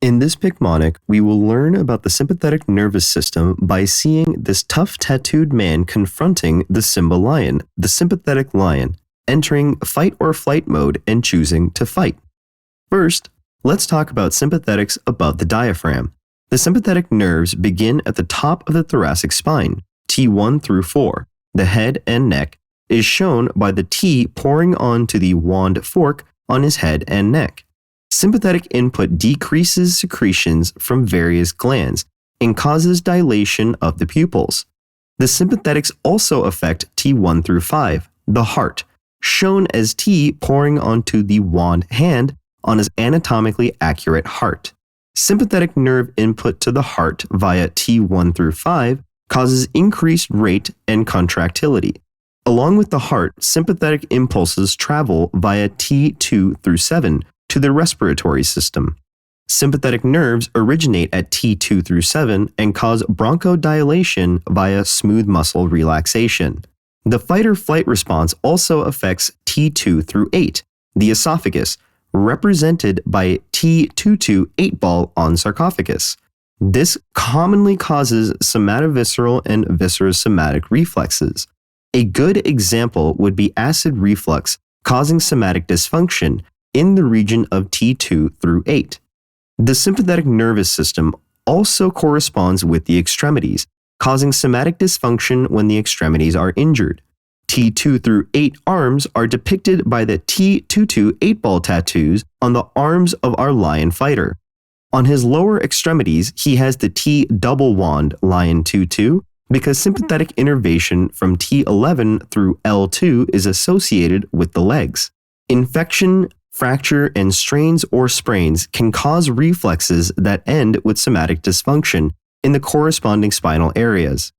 In this Picmonic, we will learn about the sympathetic nervous system by seeing this tough tattooed man confronting the Simba lion, the sympathetic lion, entering fight or flight mode and choosing to fight. First, let's talk about sympathetics above the diaphragm. The sympathetic nerves begin at the top of the thoracic spine, T1 through 4. The head and neck is shown by the T pouring onto the wand fork on his head and neck. Sympathetic input decreases secretions from various glands and causes dilation of the pupils. The sympathetics also affect T1 through 5, the heart, shown as T pouring onto the wand hand on his anatomically accurate heart. Sympathetic nerve input to the heart via T1 through 5 causes increased rate and contractility. Along with the heart, sympathetic impulses travel via T2 through 7 to the respiratory system. Sympathetic nerves originate at T2 through 7 and cause bronchodilation via smooth muscle relaxation. The fight or flight response also affects T2 through 8, the esophagus, represented by T22 8-ball on sarcophagus. This commonly causes somatovisceral and viscerosomatic reflexes. A good example would be acid reflux causing somatic dysfunction in the region of T2 through 8. The sympathetic nervous system also corresponds with the extremities, causing somatic dysfunction when the extremities are injured. T2 through 8 arms are depicted by the T22 8-ball tattoos on the arms of our lion fighter. On his lower extremities, he has the T double wand lion 2-2 because sympathetic innervation from T11 through L2 is associated with the legs. Infection, fracture, and strains or sprains can cause reflexes that end with somatic dysfunction in the corresponding spinal areas.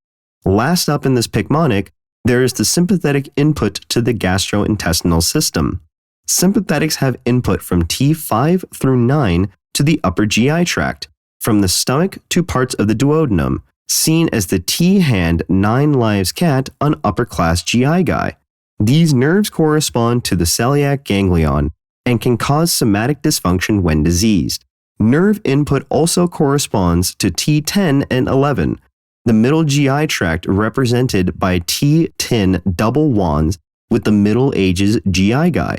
Last up in this Picmonic, there is the sympathetic input to the gastrointestinal system. Sympathetics have input from T5 through 9 to the upper GI tract, from the stomach to parts of the duodenum, seen as the T-hand 9 lives cat on upper class GI guy. These nerves correspond to the celiac ganglion and can cause somatic dysfunction when diseased. Nerve input also corresponds to T10 and 11, the middle GI tract represented by T10 double wands with the Middle Ages GI guy.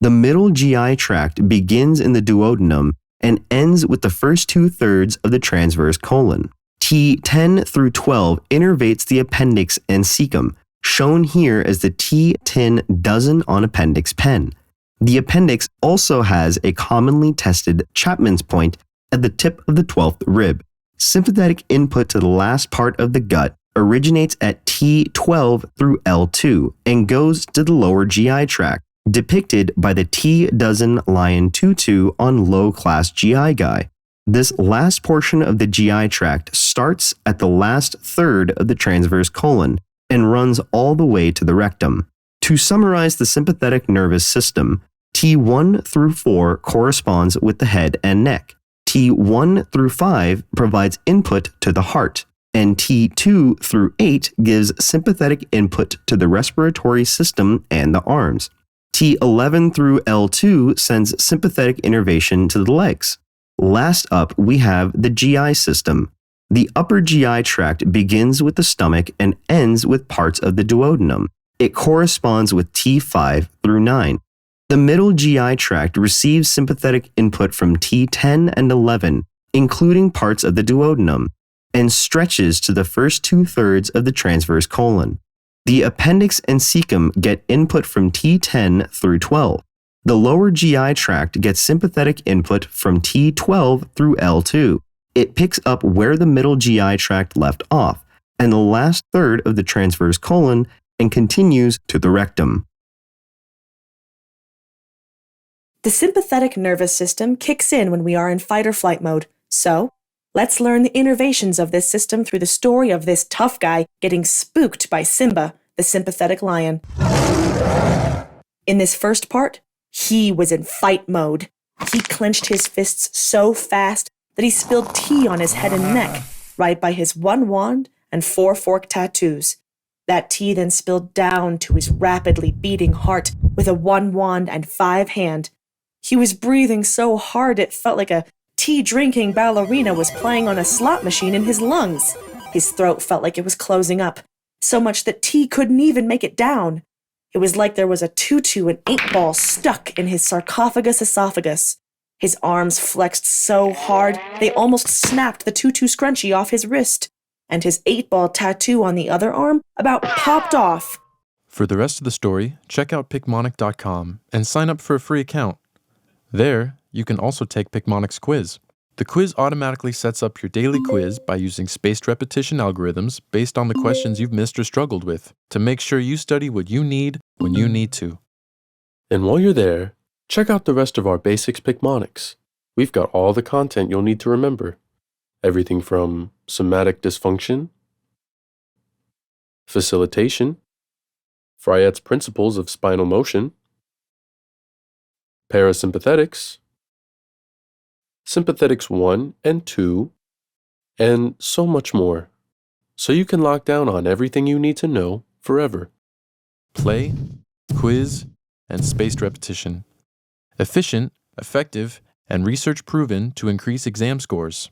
The middle GI tract begins in the duodenum and ends with the first 2/3 of the transverse colon. T10 through 12 innervates the appendix and cecum, shown here as the T10 dozen on appendix pen. The appendix also has a commonly tested Chapman's point at the tip of the 12th rib. Sympathetic input to the last part of the gut originates at T12 through L2 and goes to the lower GI tract, depicted by the T dozen lion 2-2 on low-class GI guy. This last portion of the GI tract starts at the last third of the transverse colon and runs all the way to the rectum. To summarize the sympathetic nervous system, T1 through 4 corresponds with the head and neck. T1 through 5 provides input to the heart, and T2 through 8 gives sympathetic input to the respiratory system and the arms. T11 through L2 sends sympathetic innervation to the legs. Last up, we have the GI system. The upper GI tract begins with the stomach and ends with parts of the duodenum. It corresponds with T5 through 9. The middle GI tract receives sympathetic input from T10 and 11, including parts of the duodenum, and stretches to the first 2/3 of the transverse colon. The appendix and cecum get input from T10 through 12. The lower GI tract gets sympathetic input from T12 through L2. It picks up where the middle GI tract left off, and the last third of the transverse colon, and continues to the rectum. The sympathetic nervous system kicks in when we are in fight or flight mode. So, let's learn the innervations of this system through the story of this tough guy getting spooked by Simba, the sympathetic lion. In this first part, he was in fight mode. He clenched his fists so fast that he spilled tea on his head and neck, right by his 1 wand and 4 fork tattoos. That tea then spilled down to his rapidly beating heart with a 1 wand and 5 hand. He was breathing so hard it felt like a tea-drinking ballerina was playing on a slot machine in his lungs. His throat felt like it was closing up, so much that T couldn't even make it down. It was like there was a tutu and 8-ball stuck in his sarcophagus esophagus. His arms flexed so hard they almost snapped the tutu scrunchie off his wrist, and his 8-ball tattoo on the other arm about popped off. For the rest of the story, check out Picmonic.com and sign up for a free account. There, you can also take Picmonic's quiz. The quiz automatically sets up your daily quiz by using spaced repetition algorithms based on the questions you've missed or struggled with to make sure you study what you need when you need to. And while you're there, check out the rest of our basics Picmonics. We've got all the content you'll need to remember. Everything from somatic dysfunction, facilitation, Fryette's principles of spinal motion, parasympathetics, sympathetics 1 and 2, and so much more. So you can lock down on everything you need to know forever. Play, quiz, and spaced repetition. Efficient, effective, and research proven to increase exam scores.